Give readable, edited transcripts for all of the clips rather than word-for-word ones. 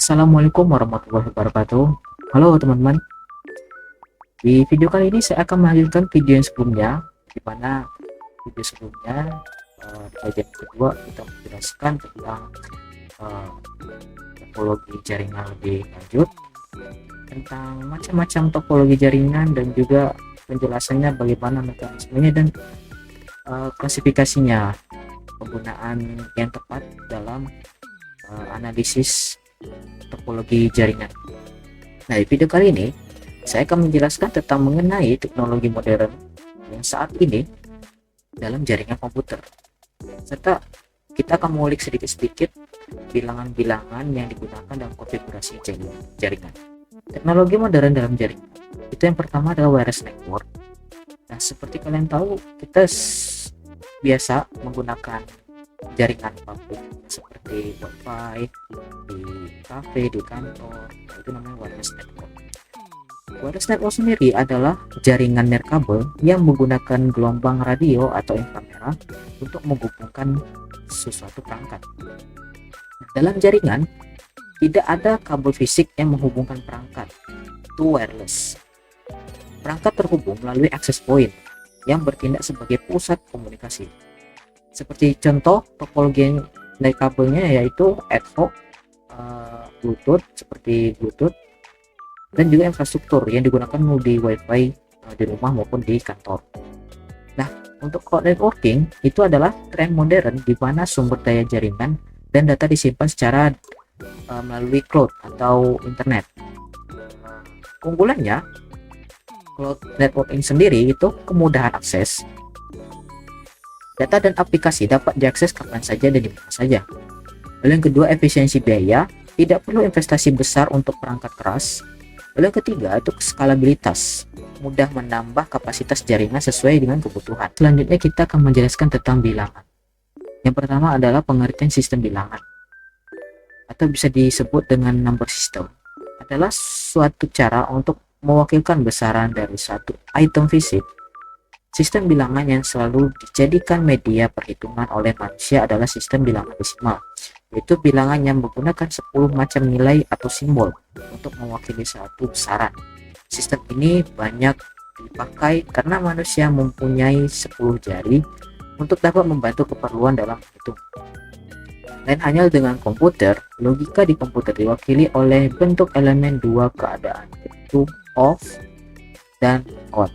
Assalamualaikum warahmatullahi wabarakatuh. Halo teman-teman. Di video kali ini saya akan melanjutkan video yang sebelumnya, di mana video sebelumnya di bagian kedua kita menjelaskan tentang eh, topologi jaringan lebih lanjut, tentang macam-macam topologi jaringan dan juga penjelasannya bagaimana mekanismenya dan klasifikasinya, penggunaan yang tepat dalam analisis topologi jaringan. Nah, di video kali ini saya akan menjelaskan tentang mengenai teknologi modern yang saat ini dalam jaringan komputer, serta kita akan mengulik sedikit-sedikit bilangan-bilangan yang digunakan dalam konfigurasi jaringan. Teknologi modern dalam jaringan itu yang pertama adalah wireless network. Nah, seperti kalian tahu, kita biasa menggunakan jaringan publik seperti wifi di kafe, di kantor, itu namanya wireless network. Wireless network sendiri adalah jaringan nirkabel yang menggunakan gelombang radio atau inframerah untuk menghubungkan suatu perangkat. Dalam jaringan tidak ada kabel fisik yang menghubungkan perangkat, itu wireless. Perangkat terhubung melalui access point yang bertindak sebagai pusat komunikasi. Seperti contoh topologi nirkabelnya yaitu ad hoc, Bluetooth seperti Bluetooth, dan juga infrastruktur yang digunakan di WiFi di rumah maupun di kantor. Nah, untuk cloud networking itu adalah tren modern di mana sumber daya jaringan dan data disimpan secara melalui cloud atau internet. Keunggulannya, cloud networking sendiri itu kemudahan akses. Data dan aplikasi dapat diakses kapan saja dan di mana saja. Lalu yang kedua, efisiensi biaya, tidak perlu investasi besar untuk perangkat keras. Lalu yang ketiga, itu skalabilitas, mudah menambah kapasitas jaringan sesuai dengan kebutuhan. Selanjutnya kita akan menjelaskan tentang bilangan. Yang pertama adalah pengertian sistem bilangan, atau bisa disebut dengan number system. Adalah suatu cara untuk mewakilkan besaran dari suatu item fisik. Sistem bilangan yang selalu dijadikan media perhitungan oleh manusia adalah sistem bilangan desimal, yaitu bilangan yang menggunakan 10 macam nilai atau simbol untuk mewakili suatu besaran. Sistem ini banyak dipakai karena manusia mempunyai 10 jari untuk dapat membantu keperluan dalam menghitung. Lain halnya dengan komputer, logika di komputer diwakili oleh bentuk elemen dua keadaan, yaitu off dan on.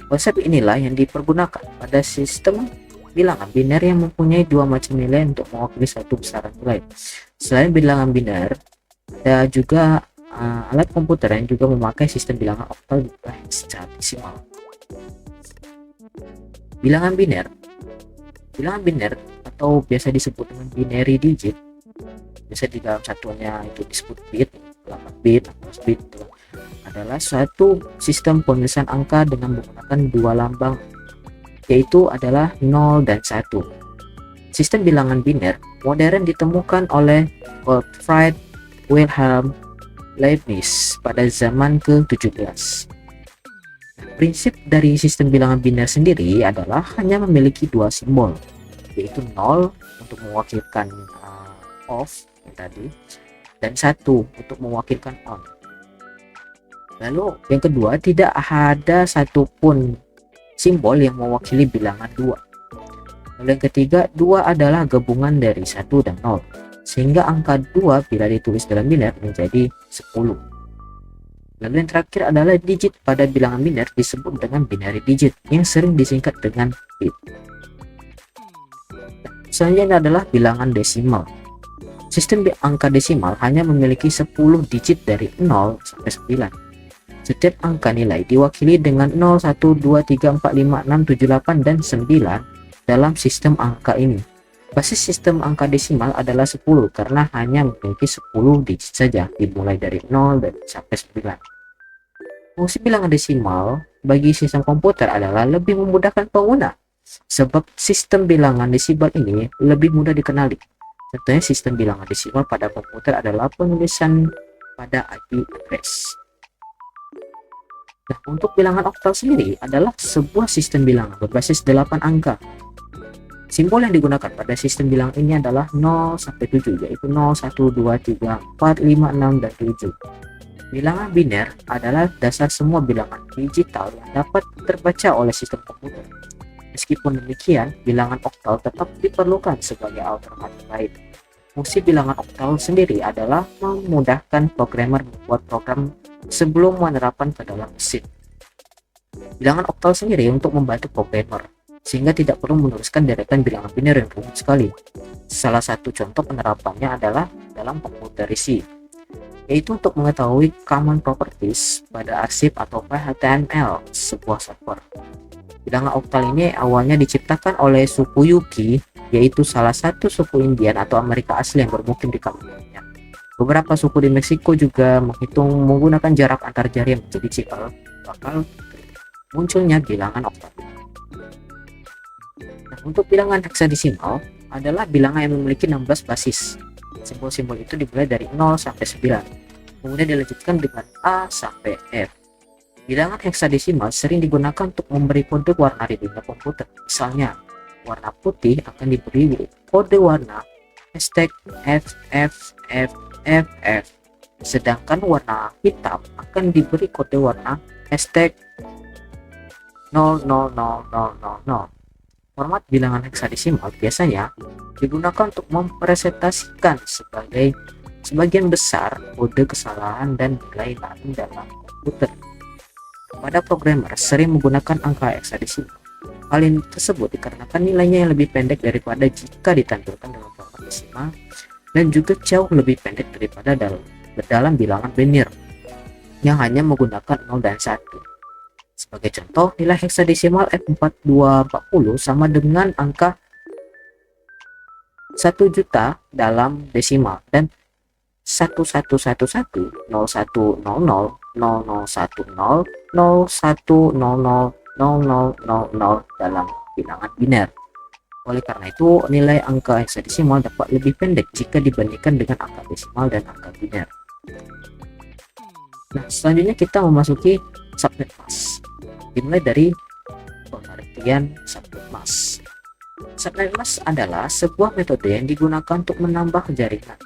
Konsep inilah yang dipergunakan pada sistem bilangan biner yang mempunyai dua macam nilai untuk mewakili satu besaran nilai. Selain bilangan biner, ada juga alat komputer yang juga memakai sistem bilangan oktal secara desimal. Bilangan biner atau biasa disebut dengan binary digit, biasa di dalam satuannya itu disebut bit, 8 bit, 16 bit, adalah suatu sistem penulisan angka dengan menggunakan dua lambang, yaitu adalah 0 dan 1. Sistem bilangan biner modern ditemukan oleh Gottfried Wilhelm Leibniz pada zaman ke-17. Prinsip dari sistem bilangan biner sendiri adalah hanya memiliki dua simbol, yaitu 0 untuk mewakilkan off yang tadi, dan 1 untuk mewakilkan on. Lalu yang kedua, tidak ada satupun simbol yang mewakili bilangan 2. Lalu yang ketiga, 2 adalah gabungan dari 1 dan 0, sehingga angka 2 bila ditulis dalam biner menjadi 10. Lalu yang terakhir adalah digit pada bilangan biner disebut dengan binary digit yang sering disingkat dengan bit. Selanjutnya adalah bilangan desimal. Sistem angka desimal hanya memiliki 10 digit dari 0 sampai 9. Setiap angka nilai diwakili dengan 0, 1, 2, 3, 4, 5, 6, 7, 8, dan 9 dalam sistem angka ini. Basis sistem angka desimal adalah 10 karena hanya memiliki 10 digit saja, dimulai dari 0 dan sampai 9. Fungsi bilangan desimal bagi sistem komputer adalah lebih memudahkan pengguna, sebab sistem bilangan desimal ini lebih mudah dikenali. Contohnya sistem bilangan desimal pada komputer adalah penulisan pada IP address. Nah, untuk bilangan oktal sendiri adalah sebuah sistem bilangan berbasis 8 angka. Simbol yang digunakan pada sistem bilangan ini adalah 0 sampai 7, yaitu 0, 1, 2, 3, 4, 5, 6, dan 7. Bilangan biner adalah dasar semua bilangan digital yang dapat terbaca oleh sistem komputer. Meskipun demikian, bilangan oktal tetap diperlukan sebagai alternatif lain. Fungsi bilangan oktal sendiri adalah memudahkan programmer membuat program sebelum menerapkan ke dalam mesin. Bilangan oktal sendiri untuk membantu programmer, sehingga tidak perlu menuliskan deretan bilangan biner yang rumit sekali. Salah satu contoh penerapannya adalah dalam komputerisi, yaitu untuk mengetahui common properties pada arsip atau file HTML sebuah server. Bilangan oktal ini awalnya diciptakan oleh suku Yuki, yaitu salah satu suku Indian atau Amerika asli yang bermukim di California. Beberapa suku di Meksiko juga menghitung menggunakan jarak antar jari yang menjadi cikal bakal munculnya bilangan oktal. Nah, untuk bilangan heksadesimal adalah bilangan yang memiliki 16 basis. Simbol-simbol itu dimulai dari 0 sampai 9, kemudian dilanjutkan dengan A sampai F. Bilangan heksadesimal sering digunakan untuk memberi kode warna di dunia komputer. Misalnya, warna putih akan diberi kode warna #FFFFF, sedangkan warna hitam akan diberi kode warna #000000. Format bilangan heksadesimal biasanya digunakan untuk mempresentasikan sebagian besar kode kesalahan dan nilai lain dalam komputer. Pada programmer sering menggunakan angka heksadesimal. Hal ini tersebut dikarenakan nilainya yang lebih pendek daripada jika ditampilkan dalam format desimal, dan juga jauh lebih pendek daripada dalam bilangan biner yang hanya menggunakan 0 dan 1. Sebagai contoh, nilai heksadesimal F4240 sama dengan angka 1 juta dalam desimal dan 1111000010000000 dalam bilangan biner. Oleh karena itu, nilai angka heksadesimal dapat lebih pendek jika dibandingkan dengan angka desimal dan angka biner. Nah, selanjutnya kita memasuki subnet mask. Dimulai dari pengertian subnet mask. Subnet mask adalah sebuah metode yang digunakan untuk menambah jaringan.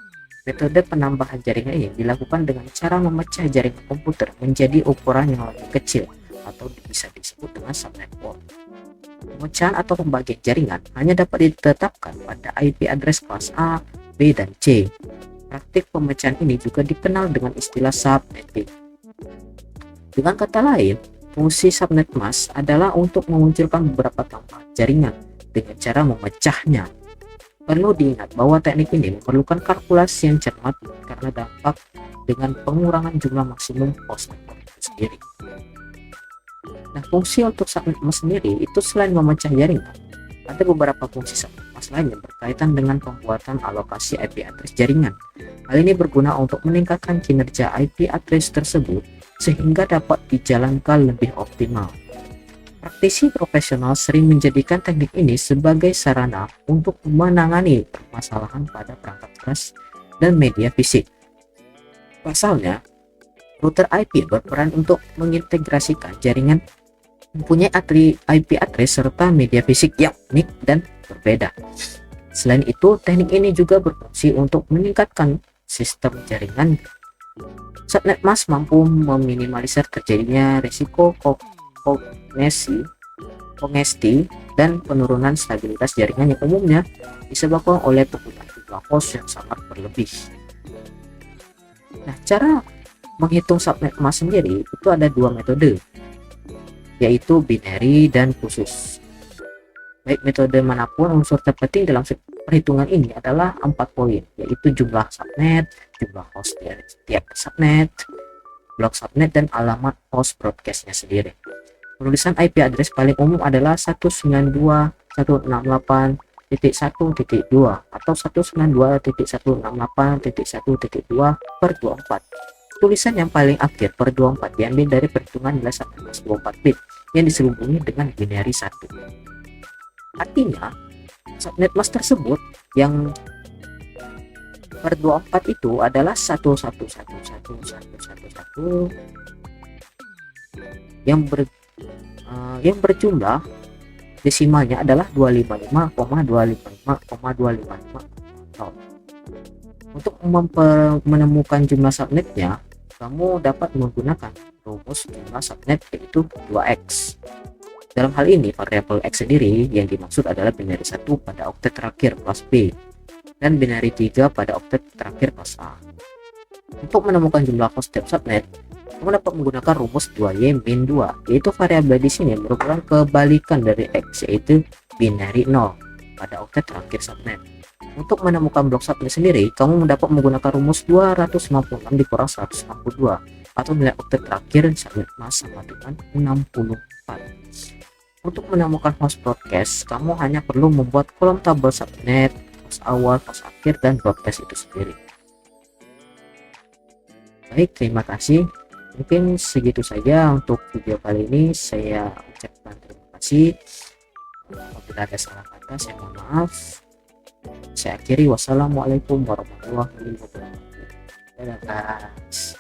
Metode penambahan jaringan ini dilakukan dengan cara memecah jaringan komputer menjadi ukuran yang lebih kecil atau bisa disebut dengan subnetwork. Pemecahan atau pembagian jaringan hanya dapat ditetapkan pada IP address kelas A, B, dan C. Praktik pemecahan ini juga dikenal dengan istilah subnetting. Dengan kata lain, fungsi subnet mask adalah untuk memunculkan beberapa tambahan jaringan dengan cara memecahnya. Perlu diingat bahwa teknik ini memerlukan kalkulasi yang cermat karena dampak dengan pengurangan jumlah maksimum host network itu sendiri. Nah, fungsi untuk subnet mask sendiri itu selain memecah jaringan, ada beberapa fungsi subnet mask lain yang berkaitan dengan pembuatan alokasi IP address jaringan. Hal ini berguna untuk meningkatkan kinerja IP address tersebut sehingga dapat dijalankan lebih optimal. Praktisi profesional sering menjadikan teknik ini sebagai sarana untuk menangani permasalahan pada perangkat keras dan media fisik. Pasalnya, router IP berperan untuk mengintegrasikan jaringan mempunyai IP address serta media fisik yang unik dan berbeda. Selain itu, teknik ini juga berfungsi untuk meningkatkan sistem jaringan. Subnet mask mampu meminimalisir terjadinya risiko kongesti dan penurunan stabilitas jaringan yang umumnya disebabkan oleh penggunaan jumlah host yang sangat berlebih. Nah, cara menghitung subnet mask sendiri itu ada dua metode, yaitu binary dan khusus. Baik metode manapun, unsur terpenting dalam perhitungan ini adalah 4 poin, yaitu jumlah subnet, jumlah host dari setiap subnet, blok subnet, dan alamat host broadcastnya sendiri. Penulisan IP address paling umum adalah 192.168.1.2 atau 192.168.1.2/24. Tulisan yang paling akhir per 24 diambil dari perhitungan nilai subnet mask 24 bit yang diselubungi dengan binary 1. Artinya, subnet mask tersebut yang per 24 itu adalah 1111111 yang berjumlah desimalnya adalah 255,255,255. Untuk menemukan jumlah subnetnya, kamu dapat menggunakan rumus jumlah subnet yaitu 2x. Dalam hal ini, variabel x sendiri yang dimaksud adalah binary 1 pada oktet terakhir kelas B dan binary 3 pada oktet terakhir kelas A. Untuk menemukan jumlah host setiap subnet, kamu dapat menggunakan rumus 2y min 2, yaitu variabel di sini merupakan kebalikan dari x, yaitu binary 0 pada oktet terakhir subnet. Untuk menemukan blok subnet sendiri, kamu dapat menggunakan rumus 256 dikurang 162 atau nilai oktet terakhir subnet mas sama dengan 64. Untuk menemukan host broadcast, kamu hanya perlu membuat kolom tabel subnet, host awal, host akhir, dan broadcast itu sendiri. Baik, terima kasih. Mungkin segitu saja untuk video kali ini. Saya ucapkan terima kasih. Apabila ada salah kata, saya mohon maaf. Saya akhiri. Wassalamualaikum warahmatullahi wabarakatuh. Dadah guys.